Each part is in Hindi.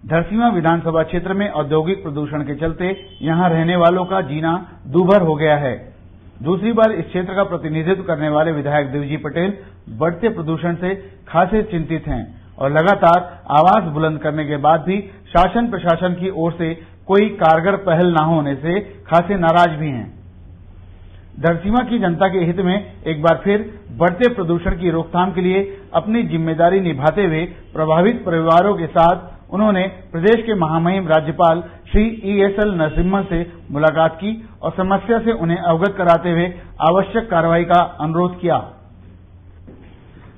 धरसींवा विधानसभा क्षेत्र में औद्योगिक प्रदूषण के चलते यहां रहने वालों का जीना दूभर हो गया है। दूसरी बार इस क्षेत्र का प्रतिनिधित्व करने वाले विधायक देवजी पटेल बढ़ते प्रदूषण से खासे चिंतित हैं और लगातार आवाज बुलंद करने के बाद भी शासन प्रशासन की ओर से कोई कारगर पहल न होने से खासे नाराज भी हैं। धरसींवा की जनता के हित में एक बार फिर बढ़ते प्रदूषण की रोकथाम के लिए अपनी जिम्मेदारी निभाते हुए प्रभावित परिवारों के साथ उन्होंने प्रदेश के महामहिम राज्यपाल श्री ESL नरसिम्हन से मुलाकात की और समस्या से उन्हें अवगत कराते हुए आवश्यक कार्रवाई का अनुरोध किया।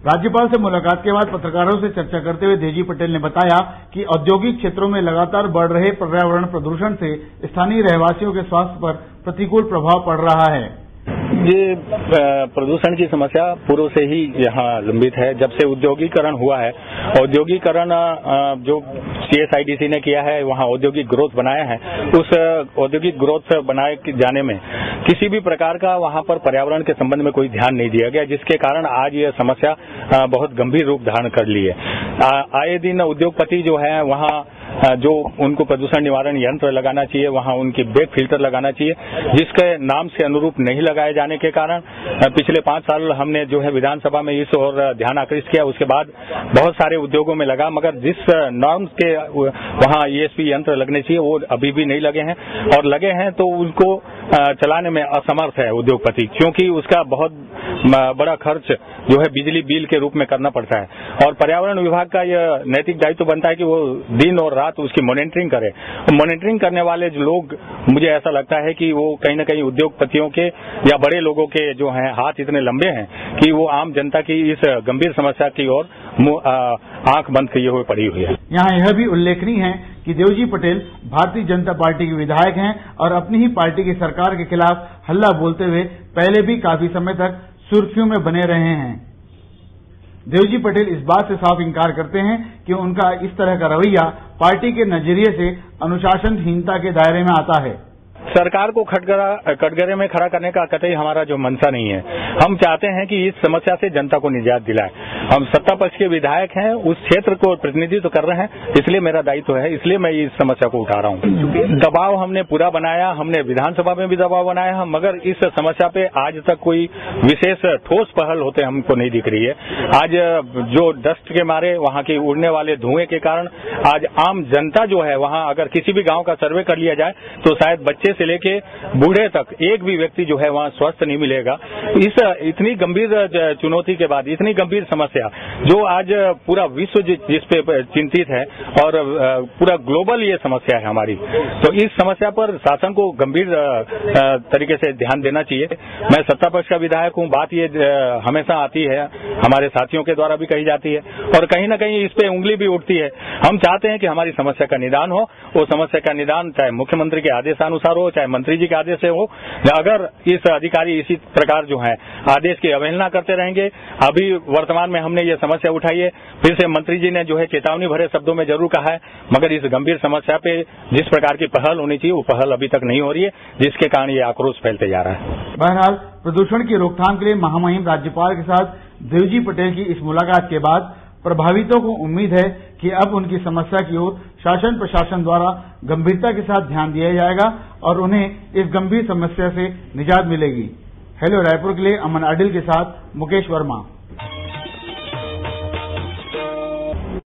राज्यपाल से मुलाकात के बाद पत्रकारों से चर्चा करते हुए देवजी पटेल ने बताया कि औद्योगिक क्षेत्रों में लगातार बढ़ रहे पर्यावरण प्रदूषण से स्थानीय रहवासियों के स्वास्थ्य पर प्रतिकूल प्रभाव पड़ रहा है। ये प्रदूषण की समस्या पूर्व से ही यहाँ लंबित है। जब से औद्योगिकरण हुआ है, औद्योगिकरण जो CSIDC ने किया है, वहाँ औद्योगिक ग्रोथ बनाया है, उस औद्योगिक ग्रोथ बनाए जाने में किसी भी प्रकार का वहाँ पर पर्यावरण के संबंध में कोई ध्यान नहीं दिया गया, जिसके कारण आज ये समस्या बहुत गंभीर रूप धारण कर ली है। आए दिन उद्योगपति जो है वहाँ जो उनको प्रदूषण निवारण यंत्र लगाना चाहिए, वहाँ उनकी बैक फिल्टर लगाना चाहिए, जिसके नाम से अनुरूप नहीं लगाए जाने के कारण पिछले 5 साल हमने जो है विधानसभा में इस ओर ध्यान आकृष्ट किया। उसके बाद बहुत सारे उद्योगों में लगा, मगर जिस नॉर्म्स के वहाँ ESP यंत्र लगने चाहिए वो अभी भी नहीं लगे हैं, और लगे हैं तो उनको चलाने में असमर्थ है उद्योगपति, क्योंकि उसका बहुत बड़ा खर्च जो है बिजली बिल के रूप में करना पड़ता है। और पर्यावरण विभाग का यह नैतिक दायित्व बनता है कि वो दिन और रात उसकी मॉनिटरिंग करे। मॉनिटरिंग करने वाले जो लोग, मुझे ऐसा लगता है कि वो कहीं न कहीं उद्योगपतियों के या बड़े लोगों के जो हैं हाथ इतने लंबे हैं कि वो आम जनता की इस गंभीर समस्या की ओर आंख बंद किए हुए पड़ी हुई है। यहाँ यह भी उल्लेखनीय है कि देवजी पटेल भारतीय जनता पार्टी के विधायक हैं और अपनी ही पार्टी की सरकार के खिलाफ हल्ला बोलते हुए पहले भी काफी समय तक सुर्खियों में बने रहे हैं। देवजी पटेल इस बात से साफ इंकार करते हैं कि उनका इस तरह का रवैया पार्टी के नजरिए से अनुशासनहीनता के दायरे में आता है। सरकार को कटघरे में खड़ा करने का कतई हमारा जो मंशा नहीं है। हम चाहते हैं कि इस समस्या से जनता को निजात दिलाए। हम सत्ता पक्ष के विधायक हैं, उस क्षेत्र को प्रतिनिधित्व कर रहे हैं, इसलिए मेरा दायित्व है, इसलिए मैं इस समस्या को उठा रहा हूँ। दबाव हमने पूरा बनाया, हमने विधानसभा में भी दबाव बनाया, मगर इस समस्या पे आज तक कोई विशेष ठोस पहल होते हमको नहीं दिख रही है। आज जो डस्ट के मारे, वहाँ के उड़ने वाले धुएं के कारण आज आम जनता जो है, वहाँ अगर किसी भी गांव का सर्वे कर लिया जाए तो शायद बच्चे से लेके बूढ़े तक एक भी व्यक्ति जो है वहाँ स्वस्थ नहीं मिलेगा। इस इतनी गंभीर चुनौती के बाद, इतनी गंभीर समस्या जो आज पूरा विश्व जिस पे चिंतित है और पूरा ग्लोबल ये समस्या है हमारी, तो इस समस्या पर शासन को गंभीर तरीके से ध्यान देना चाहिए। मैं सत्ता पक्ष का विधायक हूँ, बात ये हमेशा आती है, हमारे साथियों के द्वारा भी कही जाती है और कहीं ना कहीं इस पे उंगली भी उठती है। हम चाहते हैं कि हमारी समस्या का निदान हो। वो समस्या का निदान चाहे मुख्यमंत्री के आदेशानुसार हो, चाहे मंत्री जी के आदेश से हो। अगर इस अधिकारी इसी प्रकार जो है आदेश की अवहेलना करते रहेंगे, अभी वर्तमान में हमने ये समस्या उठाई है, फिर से मंत्री जी ने जो है चेतावनी भरे शब्दों में जरूर कहा है, मगर इस गंभीर समस्या पे जिस प्रकार की पहल होनी चाहिए वो पहल अभी तक नहीं हो रही है, जिसके कारण ये आक्रोश फैलते जा रहा है। बहरहाल प्रदूषण की रोकथाम के लिए महामहिम राज्यपाल के साथ देवजी पटेल की इस मुलाकात के बाद प्रभावितों को उम्मीद है कि अब उनकी समस्या की ओर शासन प्रशासन द्वारा गंभीरता के साथ ध्यान दिया जाएगा और उन्हें इस गंभीर समस्या से निजात मिलेगी। हेलो रायपुर के लिए अमन आडिल के साथ मुकेश वर्मा।